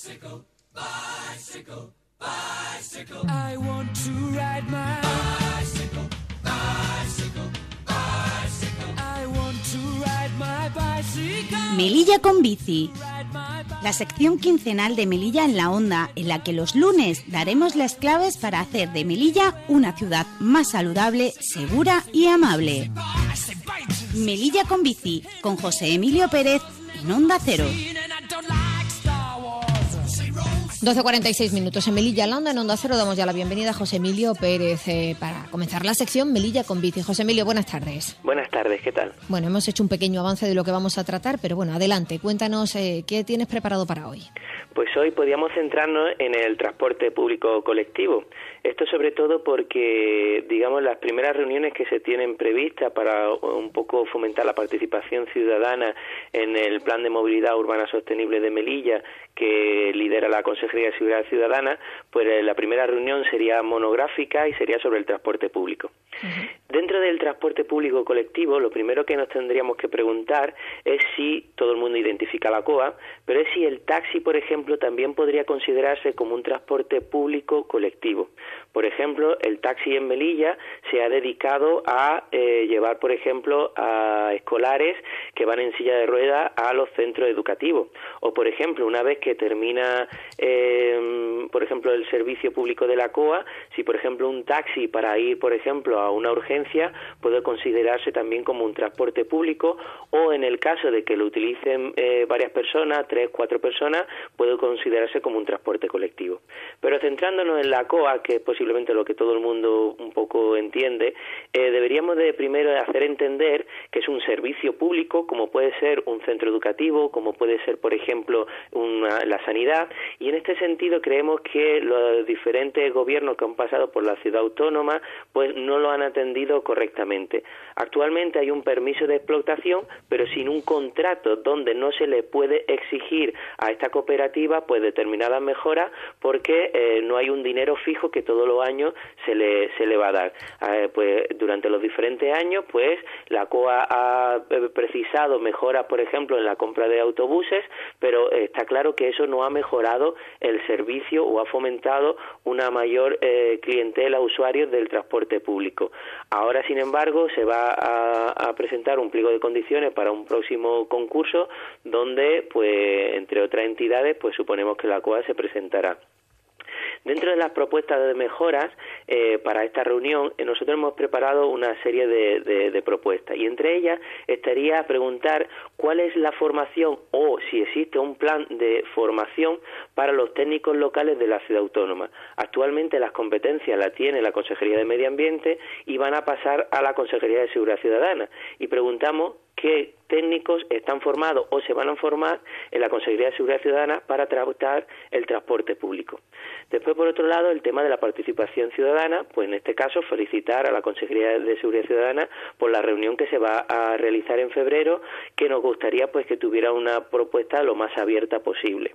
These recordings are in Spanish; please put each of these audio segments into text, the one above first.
Bicycle, bicycle. I want to ride my bicycle, bicycle, bicycle. I want to ride my bicycle. Melilla con bici. La sección quincenal de Melilla en la Onda, en la que los lunes daremos las claves para hacer de Melilla una ciudad más saludable, segura y amable. Melilla con bici, con José Emilio Pérez en Onda Cero. 12:46 minutos en Melilla, la Onda, en Onda Cero. Damos ya la bienvenida a José Emilio Pérez para comenzar la sección Melilla con bici. José Emilio, buenas tardes. Buenas tardes, ¿qué tal? Bueno, hemos hecho un pequeño avance de lo que vamos a tratar, pero bueno, adelante, cuéntanos qué tienes preparado para hoy. Pues hoy podríamos centrarnos en el transporte público colectivo. Esto sobre todo porque, digamos, las primeras reuniones que se tienen previstas para un poco fomentar la participación ciudadana en el Plan de Movilidad Urbana Sostenible de Melilla, que lidera la Consejería de Seguridad Ciudadana, pues la primera reunión sería monográfica y sería sobre el transporte público. Uh-huh. Dentro del transporte público colectivo, lo primero que nos tendríamos que preguntar es si todo el mundo identifica la COA, pero es si el taxi, por ejemplo, también podría considerarse como un transporte público colectivo. Por ejemplo, el taxi en Melilla se ha dedicado a llevar, por ejemplo, a escolares que van en silla de ruedas a los centros educativos. O, por ejemplo, una vez que termina, por ejemplo, el servicio público de la COA, si, por ejemplo, un taxi para ir, por ejemplo, a una urgencia puede considerarse también como un transporte público, o en el caso de que lo utilicen varias personas, 3, 4 personas, puede considerarse como un transporte colectivo. Pero centrándonos en la COA, que es posiblemente lo que todo el mundo un poco entiende, deberíamos de primero hacer entender que es un servicio público, como puede ser un centro educativo, como puede ser, por ejemplo, la sanidad, y en este sentido creemos que los diferentes gobiernos que han pasado por la ciudad autónoma pues no lo han atendido correctamente. Actualmente hay un permiso de explotación, pero sin un contrato donde no se le puede exigir a esta cooperativa pues determinadas mejoras, porque no hay un dinero fijo que todos los años se le va a dar. Pues durante los diferentes años pues la COA ha precisado mejoras, por ejemplo, en la compra de autobuses, pero está claro que eso no ha mejorado el servicio o ha fomentado una mayor clientela, usuarios del transporte público. Ahora, sin embargo, se va a presentar un pliego de condiciones para un próximo concurso donde, pues, entre otras entidades, pues suponemos que la COA se presentará. Dentro de las propuestas de mejoras para esta reunión, nosotros hemos preparado una serie de propuestas, y entre ellas estaría preguntar cuál es la formación o si existe un plan de formación para los técnicos locales de la ciudad autónoma. Actualmente las competencias las tiene la Consejería de Medio Ambiente y van a pasar a la Consejería de Seguridad Ciudadana, y preguntamos qué técnicos están formados o se van a formar en la Consejería de Seguridad Ciudadana para tratar el transporte público. Después, por otro lado, el tema de la participación ciudadana, pues en este caso felicitar a la Consejería de Seguridad Ciudadana por la reunión que se va a realizar en febrero, que nos gustaría pues que tuviera una propuesta lo más abierta posible.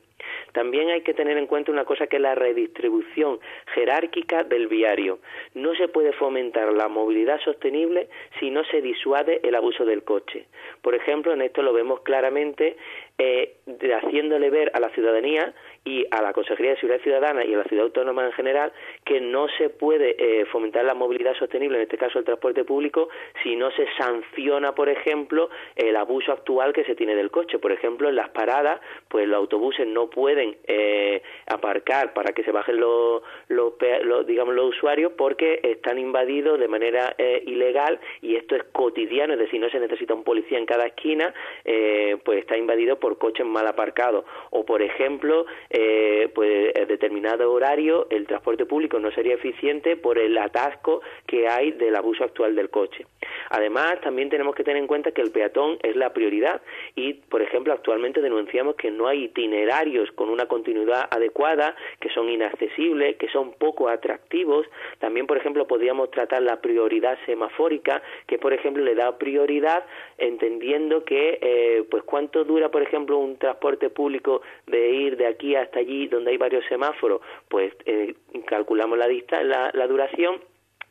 También hay que tener en cuenta una cosa, que es la redistribución jerárquica del viario. No se puede fomentar la movilidad sostenible si no se disuade el abuso del coche. Por ejemplo, en esto lo vemos claramente haciéndole ver a la ciudadanía y a la Consejería de Seguridad Ciudadana y a la ciudad autónoma en general que no se puede fomentar la movilidad sostenible, en este caso el transporte público, si no se sanciona, por ejemplo, el abuso actual que se tiene del coche. Por ejemplo, en las paradas, pues los autobuses no pueden aparcar para que se bajen los usuarios, porque están invadidos de manera ilegal, y esto es cotidiano, es decir, no se necesita un policía en cada esquina, pues está invadido por coches mal aparcados. O, por ejemplo, pues en determinado horario el transporte público no sería eficiente por el atasco que hay del abuso actual del coche. Además, también tenemos que tener en cuenta que el peatón es la prioridad, y, por ejemplo, actualmente denunciamos que no hay itinerarios con una continuidad adecuada, que son inaccesibles, que son poco atractivos. También, por ejemplo, podríamos tratar la prioridad semafórica, que, por ejemplo, le da prioridad entendiendo que, pues, cuánto dura, por ejemplo, un transporte público de ir de aquí hasta allí donde hay varios semáforos, pues calculamos la duración,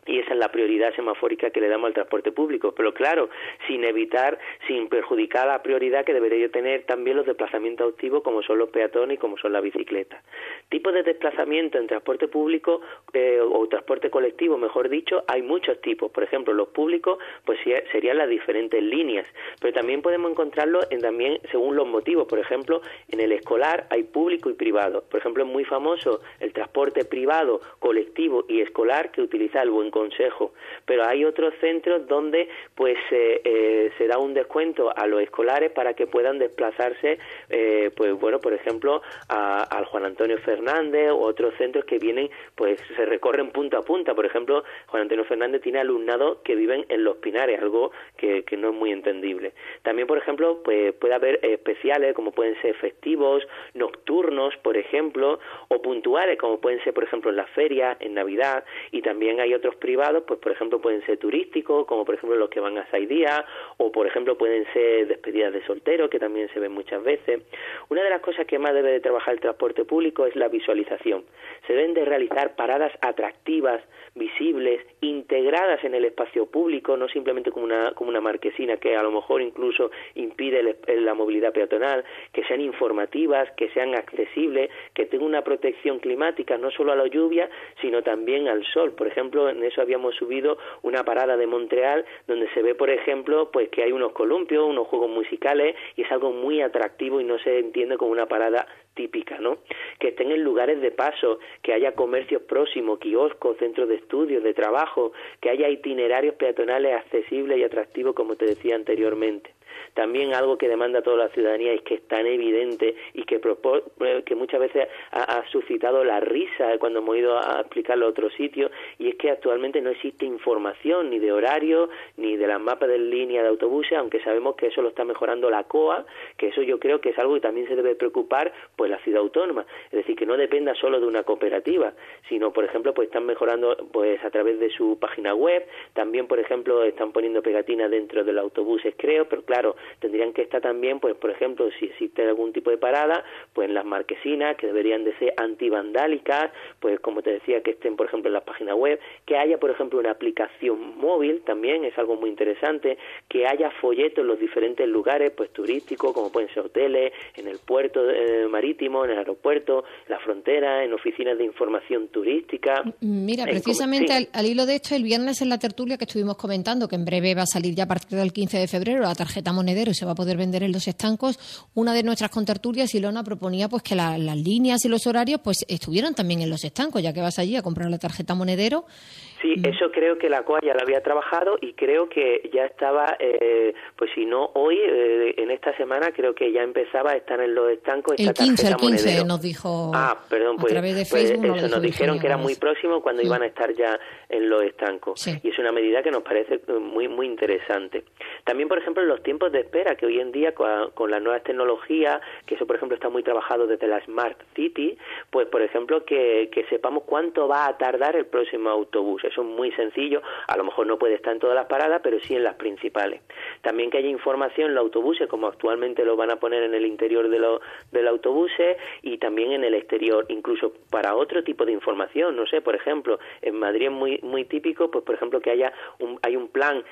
y esa es la prioridad semafórica que le damos al transporte público, pero claro, sin perjudicar la prioridad que debería tener también los desplazamientos activos como son los peatones y como son las bicicletas. Tipos de desplazamiento en transporte público o transporte colectivo, mejor dicho, hay muchos tipos. Por ejemplo, los públicos pues serían las diferentes líneas, pero también podemos encontrarlo también según los motivos. Por ejemplo, en el escolar hay público y privado. Por ejemplo, es muy famoso el transporte privado, colectivo y escolar que utiliza el Buen Consejo, pero hay otros centros donde pues se da un descuento a los escolares para que puedan desplazarse pues bueno, por ejemplo al Juan Antonio Fernández o otros centros que vienen, pues se recorren punta a punta. Por ejemplo, Juan Antonio Fernández tiene alumnado que viven en Los Pinares, algo que no es muy entendible. También, por ejemplo, pues puede haber especiales como pueden ser festivos, nocturnos, por ejemplo, o puntuales como pueden ser, por ejemplo, en las ferias, en Navidad, y también hay otros privados, pues por ejemplo pueden ser turísticos, como por ejemplo los que van a Saidía, o por ejemplo pueden ser despedidas de solteros, que también se ven muchas veces. Una de las cosas que más debe de trabajar el transporte público es la visualización. Se deben de realizar paradas atractivas, visibles, integradas en el espacio público, no simplemente como una marquesina que a lo mejor incluso impide la movilidad peatonal, que sean informativas, que sean accesibles, que tengan una protección climática no solo a la lluvia, sino también al sol. Por ejemplo, en eso habíamos subido una parada de Montreal donde se ve, por ejemplo, pues que hay unos columpios, unos juegos musicales, y es algo muy atractivo y no se entiende como una parada típica, ¿no? Que estén en lugares de paso, que haya comercios próximos, kioscos, centros de estudios, de trabajo, que haya itinerarios peatonales accesibles y atractivos, como te decía anteriormente. También algo que demanda toda la ciudadanía y que es tan evidente y que muchas veces ha suscitado la risa cuando hemos ido a explicarlo a otros sitios, y es que actualmente no existe información ni de horario ni de las mapas de línea de autobuses, aunque sabemos que eso lo está mejorando la COA, que eso yo creo que es algo que también se debe preocupar pues la ciudad autónoma, es decir, que no dependa solo de una cooperativa, sino por ejemplo pues están mejorando pues a través de su página web, también por ejemplo están poniendo pegatinas dentro de los autobuses, creo, pero claro, tendrían que estar también, pues por ejemplo, si existe algún tipo de parada, pues en las marquesinas, que deberían de ser antivandálicas, pues como te decía, que estén por ejemplo en las páginas web, que haya por ejemplo una aplicación móvil, también es algo muy interesante, que haya folletos en los diferentes lugares, pues turísticos, como pueden ser hoteles, en el puerto marítimo, en el aeropuerto, la frontera, en oficinas de información turística. Mira, precisamente al hilo de esto, el viernes en la tertulia que estuvimos comentando, que en breve va a salir ya a partir del 15 de febrero la tarjeta monedero y se va a poder vender en los estancos, una de nuestras contertulias, Ilona, proponía pues que las líneas y los horarios pues estuvieran también en los estancos, ya que vas allí a comprar la tarjeta monedero. Sí, eso creo que la COA ya lo había trabajado y creo que ya estaba, pues si no hoy, en esta semana creo que ya empezaba a estar en los estancos esta tarjeta monedero. El 15 nos dijo perdón, pues, a través de Facebook. Pues eso, nos dijeron que era muy próximo cuando iban a estar ya en los estancos. Sí. Y es una medida que nos parece muy muy interesante. También, por ejemplo, los tiempos de espera, que hoy en día con las nuevas tecnologías, que eso por ejemplo está muy trabajado desde la Smart City, pues por ejemplo que sepamos cuánto va a tardar el próximo autobús. Eso es muy sencillo, a lo mejor no puede estar en todas las paradas, pero sí en las principales. También que haya información en los autobuses, como actualmente lo van a poner en el interior de los autobuses, y también en el exterior, incluso para otro tipo de información, no sé, por ejemplo, en Madrid es muy muy típico, pues por ejemplo que hay un plan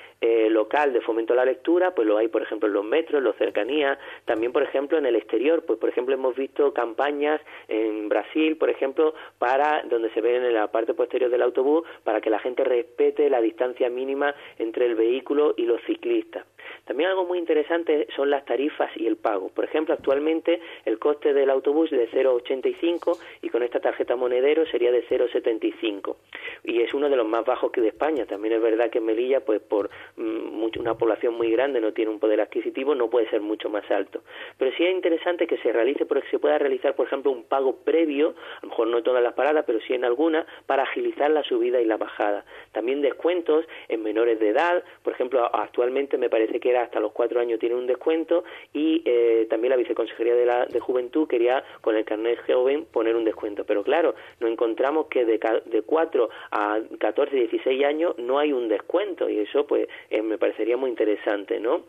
local de fomento a la lectura, pues lo hay por ejemplo en los metros, en los cercanías, también por ejemplo en el exterior, pues por ejemplo hemos visto campañas en Brasil, por ejemplo, para donde se ven en la parte posterior del autobús, para que la gente respete la distancia mínima entre el vehículo y los ciclistas. También algo muy interesante son las tarifas y el pago. Por ejemplo, actualmente el coste del autobús es de 0,85 y con esta tarjeta monedero sería de 0,75. Y es uno de los más bajos que de España. También es verdad que en Melilla, pues por una población muy grande, no tiene un poder adquisitivo, no puede ser mucho más alto. Pero sí es interesante que se realice, porque se pueda realizar, por ejemplo, un pago previo, a lo mejor no en todas las paradas, pero sí en algunas, para agilizar la subida y la bajada. También descuentos en menores de edad, por ejemplo, actualmente me parece que era hasta los 4 años tiene un descuento, y también la Viceconsejería de Juventud quería con el carnet joven poner un descuento, pero claro, nos encontramos que de 4 a 14, 16 años no hay un descuento, y eso pues me parecería muy interesante, ¿no?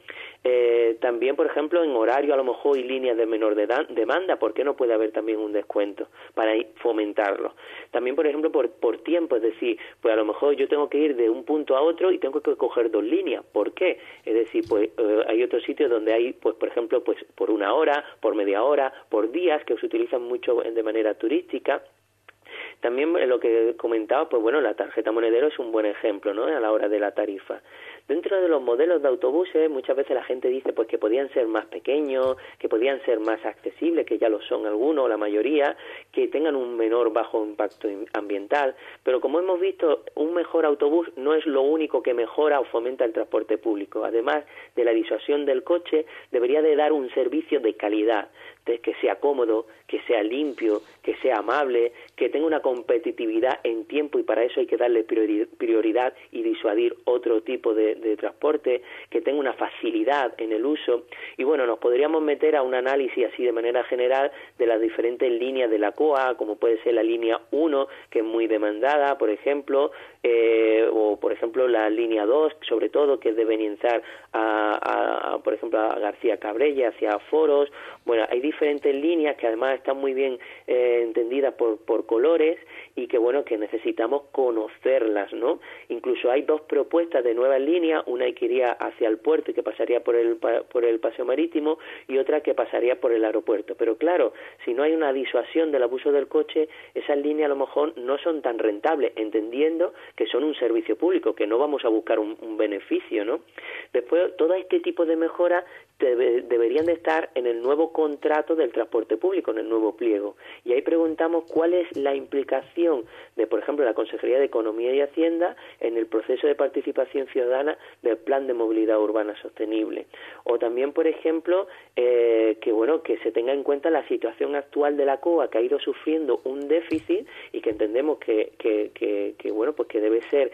También, por ejemplo, en horario a lo mejor y líneas de menor demanda, ¿por qué no puede haber también un descuento para fomentarlo? También, por ejemplo, por tiempo, es decir, pues a lo mejor yo tengo que ir de un punto a otro y tengo que coger 2 líneas. ¿Por qué? Es decir, pues hay otros sitios donde hay, pues por ejemplo, pues por 1 hora, por media hora, por días, que se utilizan mucho de manera turística. También lo que comentaba, pues bueno, la tarjeta monedero es un buen ejemplo, ¿no?, a la hora de la tarifa. Dentro de los modelos de autobuses, muchas veces la gente dice pues que podían ser más pequeños, que podían ser más accesibles, que ya lo son algunos, la mayoría, que tengan un menor bajo impacto ambiental. Pero como hemos visto, un mejor autobús no es lo único que mejora o fomenta el transporte público. Además de la disuasión del coche, debería de dar un servicio de calidad, que sea cómodo, que sea limpio, que sea amable, que tenga una competitividad en tiempo, y para eso hay que darle prioridad y disuadir otro tipo de transporte, que tenga una facilidad en el uso. Y bueno, nos podríamos meter a un análisis así de manera general de las diferentes líneas de la COA, como puede ser la línea 1, que es muy demandada, por ejemplo, o por ejemplo la línea 2, sobre todo, que es de Benienzar por ejemplo, a García Cabrella, hacia Foros. Bueno, hay diferentes líneas que además están muy bien entendidas por colores, y que bueno, que necesitamos conocerlas, ¿no? Incluso hay 2 propuestas de nuevas líneas, una que iría hacia el puerto y que pasaría por el paseo marítimo, y otra que pasaría por el aeropuerto. Pero claro, si no hay una disuasión del abuso del coche, esas líneas a lo mejor no son tan rentables, entendiendo que son un servicio público, que no vamos a buscar un beneficio, ¿no? Después, todo este tipo de mejoras deberían de estar en el nuevo contrato del transporte público, en el nuevo pliego. Y ahí preguntamos cuál es la implicación de, por ejemplo, la Consejería de Economía y Hacienda en el proceso de participación ciudadana del Plan de Movilidad Urbana Sostenible. O también, por ejemplo, que se tenga en cuenta la situación actual de la COA, que ha ido sufriendo un déficit y que entendemos que debe ser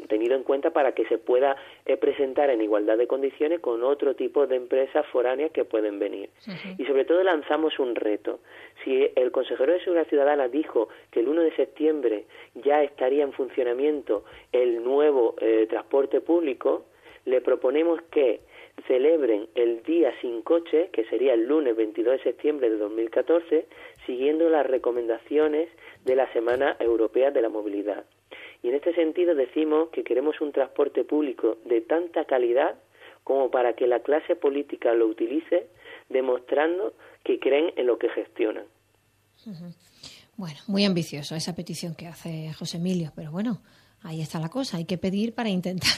tenido en cuenta para que se pueda presentar en igualdad de condiciones con otro tipo de empresas foráneas que pueden venir. Uh-huh. Y sobre todo lanzamos un reto. Si el consejero de Seguridad Ciudadana dijo que el 1 de septiembre ya estaría en funcionamiento el nuevo transporte público, le proponemos que celebren el Día Sin Coche, que sería el lunes 22 de septiembre de 2014, siguiendo las recomendaciones de la Semana Europea de la Movilidad. Y en este sentido decimos que queremos un transporte público de tanta calidad como para que la clase política lo utilice, demostrando que creen en lo que gestionan. Uh-huh. Bueno, muy ambicioso esa petición que hace José Emilio, pero bueno, ahí está la cosa, hay que pedir para intentar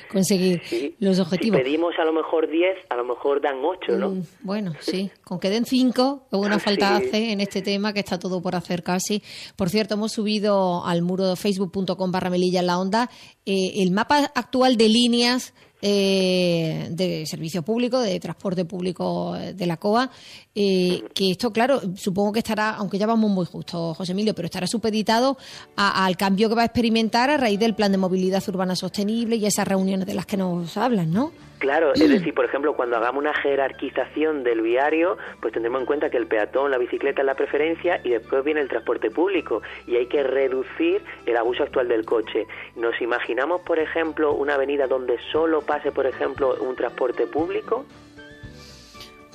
conseguir los objetivos. Si pedimos a lo mejor 10, a lo mejor dan 8, ¿no? Bueno, sí, con que den 5, qué buena falta hace en este tema, que está todo por hacer casi. Por cierto, hemos subido al muro de facebook.com/Melilla en la Onda el mapa actual de líneas de servicio público, de transporte público de la COA, que esto, claro, supongo que estará, aunque ya vamos muy justo, José Emilio, pero estará supeditado al cambio que va a experimentar a raíz del Plan de Movilidad Urbana Sostenible y esas reuniones de las que nos hablan, ¿no? Claro, es decir, por ejemplo, cuando hagamos una jerarquización del viario, pues tendremos en cuenta que el peatón, la bicicleta es la preferencia, y después viene el transporte público, y hay que reducir el abuso actual del coche. ¿Nos imaginamos, por ejemplo, una avenida donde solo pase, por ejemplo, un transporte público?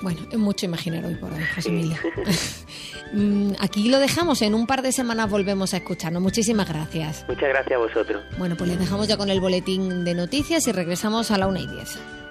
Bueno, es mucho imaginar hoy por hoy, José Emilio. Aquí lo dejamos, en un par de semanas volvemos a escucharnos. Muchísimas gracias. Muchas gracias a vosotros. Bueno, pues les dejamos ya con el boletín de noticias y regresamos a la 1:10.